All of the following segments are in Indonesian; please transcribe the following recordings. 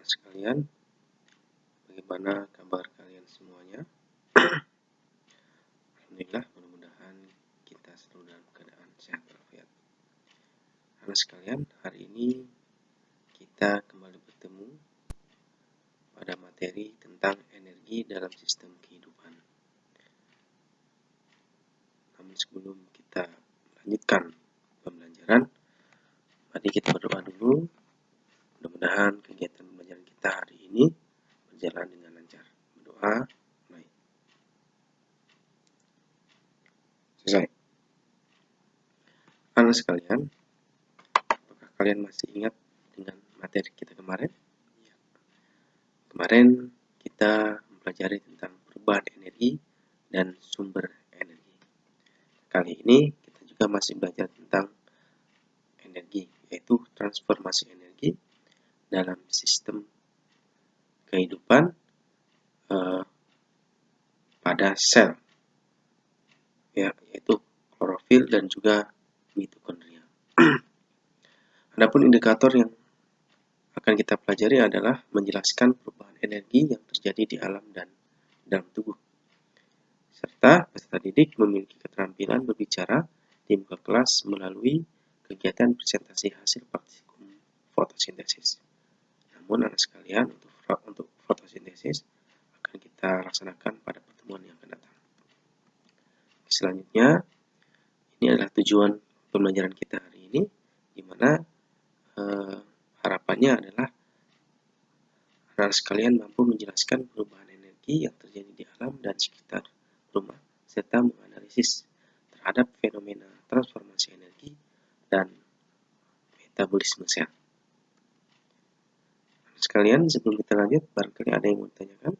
anak sekalian, bagaimana kabar kalian semuanya? Alhamdulillah, mudah-mudahan kita selalu dalam keadaan sehat walafiat. Anak sekalian, hari ini kita kembali bertemu pada materi tentang energi dalam sistem kehidupan. Namun sebelum kita melanjutkan pembelajaran, mari kita berdoa dulu. Mudah-mudahan kegiatan pembelajaran kita hari ini berjalan dengan lancar. Berdoa. Selesai. Anak sekalian, apakah kalian masih ingat dengan materi kita kemarin? Kemarin kita mempelajari tentang perubahan energi dan sumber energi. Kali ini kita juga masih belajar tentang energi, yaitu transformasi energi dalam sistem kehidupan pada sel, yaitu klorofil dan juga mitokondria. Adapun indikator yang akan kita pelajari adalah menjelaskan perubahan energi yang terjadi di alam dan dalam tubuh. Serta peserta didik memiliki keterampilan berbicara di muka kelas melalui kegiatan presentasi hasil praktikum fotosintesis. Namun anak sekalian, untuk fotosintesis akan kita laksanakan pada pertemuan yang akan datang. Selanjutnya, ini adalah tujuan pembelajaran kita hari ini, di mana harapannya adalah anak sekalian mampu menjelaskan perubahan energi yang terjadi di alam dan sekitar rumah, serta menganalisis terhadap fenomena transformasi energi dan metabolisme sel. Sekalian, sebelum kita lanjut, barangkali ada yang mau ditanyakan?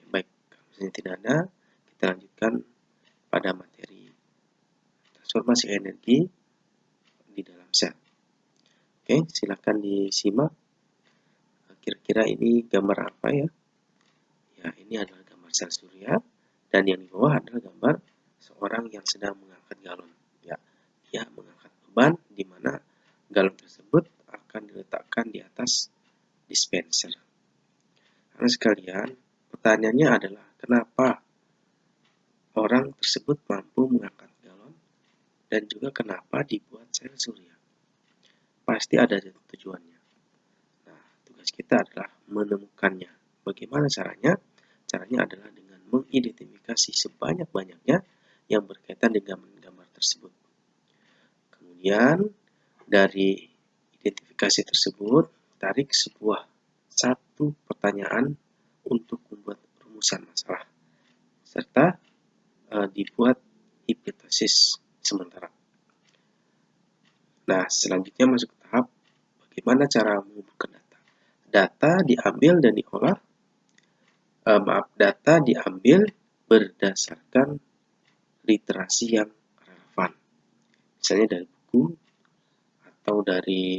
Baik, kalau misalnya tidak ada, kita lanjutkan pada materi transformasi energi di dalam sel. Oke, silakan disimak. Kira-kira ini gambar apa ya? Ya, ini adalah gambar sel surya, dan yang di bawah adalah gambar seorang yang sedang mengangkat galon. Ya, dia mengangkat beban di mana galon tersebut akan diletakkan di atas dispenser. Anak sekalian, pertanyaannya adalah kenapa orang tersebut mampu mengangkat galon dan juga kenapa dibuat sel surya? Pasti ada tujuannya. Nah, tugas kita adalah menemukannya. Bagaimana caranya? Caranya adalah dengan mengidentifikasi sebanyak-banyaknya yang berkaitan dengan gambar tersebut. Kemudian, dari identifikasi tersebut, tarik satu pertanyaan untuk membuat rumusan masalah, serta dibuat hipotesis sementara. Nah, selanjutnya masuk ke tahap bagaimana cara mengumpulkan data. Data diambil berdasarkan literasi yang relevan. Misalnya dari buku atau dari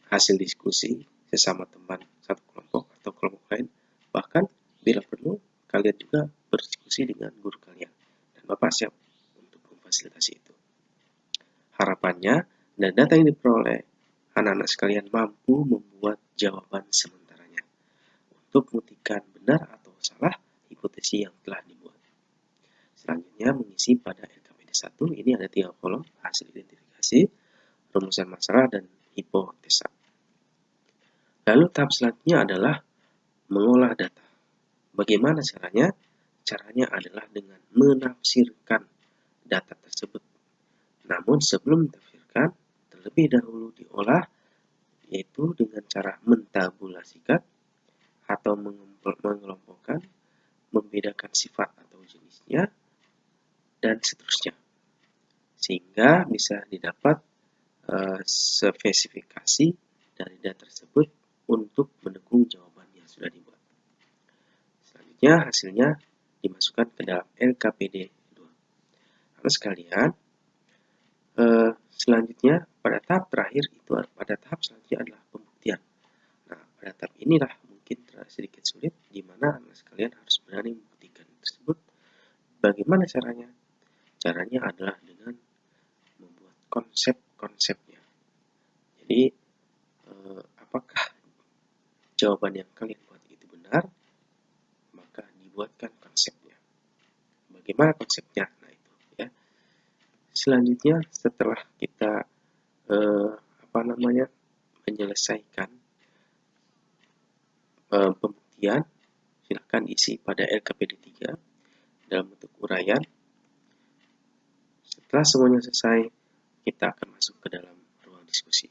hasil diskusi sesama teman satu kelompok atau kelompok lain. Bahkan bila perlu, kalian juga berdiskusi dengan guru kalian. Dan Bapak siap untuk memfasilitasi itu. Harapannya, dan data yang diperoleh, anak-anak sekalian mampu membuat jawaban sementaranya untuk membuktikan benar atau salah hipotesis yang telah dibuat. Selanjutnya, mengisi pada LKPD 1, ini ada 3 kolom, hasil identifikasi, rumusan masalah, dan hipotesa. Lalu tahap selanjutnya adalah mengolah data. Bagaimana caranya? Caranya adalah dengan menafsirkan data tersebut. Namun sebelum ditafsirkan, terlebih dahulu diolah, yaitu dengan cara mentabulasikan atau mengelompokkan, membedakan sifat atau jenisnya, dan seterusnya. Sehingga bisa didapat spesifikasi dari data tersebut untuk mendukung jawaban yang sudah dibuat. Selanjutnya hasilnya dimasukkan ke dalam LKPD 2. Lalu sekalian, selanjutnya pada tahap terakhir selanjutnya adalah pembuktian. Nah, pada tahap inilah mungkin sedikit sulit, di mana anak sekalian harus berani membuktikan tersebut. Bagaimana caranya? Caranya adalah dengan membuat konsep-konsepnya. Jadi, apakah jawaban yang kalian buat itu benar, maka dibuatkan konsepnya. Bagaimana konsepnya? Nah itu ya. Selanjutnya setelah kita menyelesaikan pembuktian, silakan isi pada LKPD 3 dalam bentuk uraian. Setelah semuanya selesai, kita akan masuk ke dalam ruang diskusi,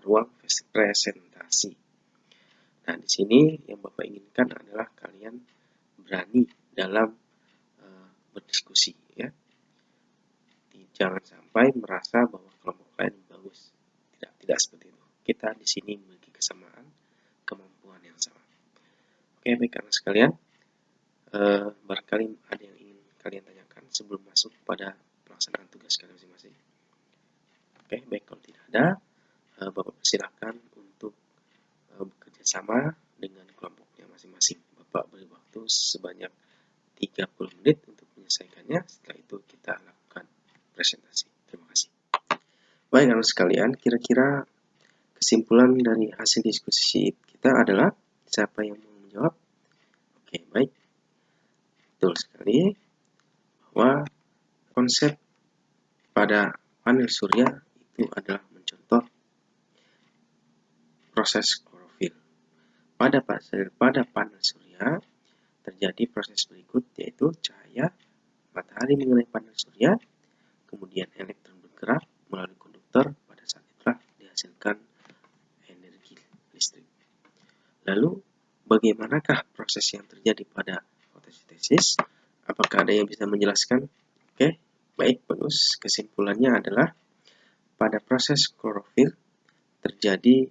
ruang presentasi. Nah, di sini yang Bapak inginkan adalah kalian berani dalam berdiskusi, ya. Jangan sampai merasa bahwa kelompok lain bagus. Tidak seperti itu. Kita di sini memiliki kesamaan, kemampuan yang sama. Oke, baik karena sekalian, barangkali ada yang ingin kalian tanyakan sebelum masuk pada pelaksanaan tugas kalian masing-masing. Oke, baik kalau tidak ada, Bapak persilahkan untuk bekerja sama dengan kelompoknya masing-masing. Bapak beri waktu sebanyak 30 menit untuk menyelesaikannya. Setelah itu kita lakukan presentasi. Terima kasih. Baik, anak sekalian, kira-kira kesimpulan dari hasil diskusi kita adalah siapa yang mau menjawab? Oke, baik. Betul sekali bahwa konsep pada panel surya itu adalah mencontoh proses klorofil. Pada panel surya terjadi proses berikut, yaitu cahaya matahari mengenai panel surya, kemudian elektron bergerak melalui konduktor, pada saat itulah dihasilkan energi listrik. Lalu bagaimanakah proses yang terjadi pada fotosintesis? Apakah ada yang bisa menjelaskan? Oke, baik, bagus. Kesimpulannya adalah pada proses klorofil terjadi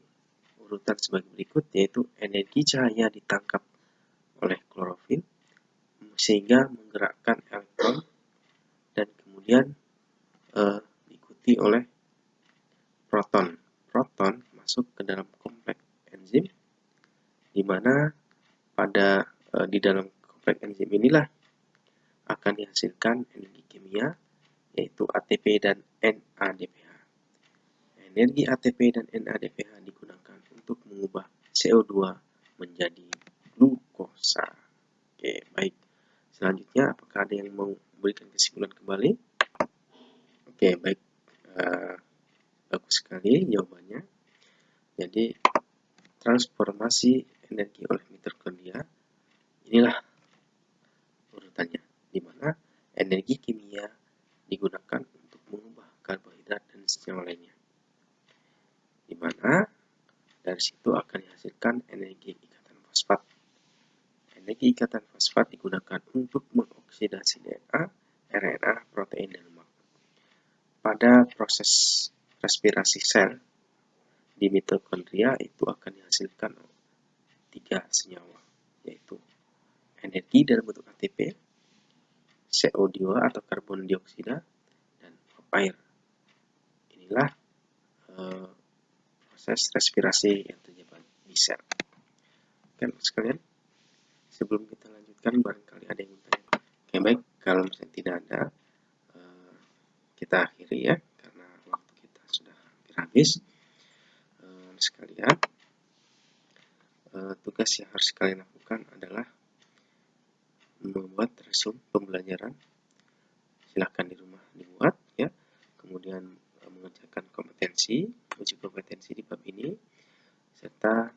urutan sebagai berikut, yaitu energi cahaya ditangkap oleh klorofil sehingga menggerakkan elektron dan kemudian diikuti oleh proton. Proton masuk ke dalam kompleks enzim, di mana di dalam kompleks enzim inilah akan dihasilkan energi kimia, yaitu ATP dan NADPH. Energi ATP dan NADPH digunakan untuk mengubah CO2 menjadi glukosa. Oke, baik. Selanjutnya, apakah ada yang mau memberikan kesimpulan kembali? Oke, baik. Bagus sekali jawabannya. Jadi, transformasi energi oleh mitokondria, inilah urutannya, di mana energi kimia digunakan untuk mengubah karbohidrat dan senyawa lainnya, di mana dari situ akan dihasilkan energi ikatan fosfat. Energi ikatan fosfat digunakan untuk mengoksidasi DNA, RNA, protein, dan lemak. Pada proses respirasi sel di mitokondria itu akan dihasilkan 3 senyawa, yaitu energi dalam bentuk ATP, CO2 atau karbon dioksida, dan air. Inilah proses respirasi yang terjadi di sel. Oke, sekalian, sebelum kita lanjutkan, barangkali ada yang bertanya. Oke, baik, kalau misalnya tidak ada, kita akhiri ya, karena waktu kita sudah hampir habis. Sekalian, tugas yang harus kalian lakukan adalah membuat resume pembelajaran. Silahkan di rumah dibuat ya, kemudian mengerjakan kompetensi, uji kompetensi di bab ini, serta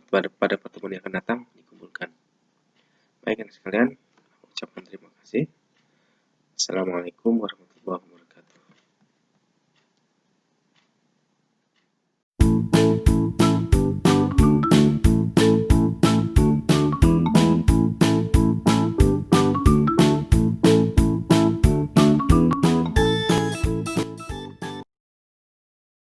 pada pertemuan yang akan datang dikumpulkan. Baik, sekalian, ucapkan terima kasih. Assalamualaikum warahmatullahi wabarakatuh.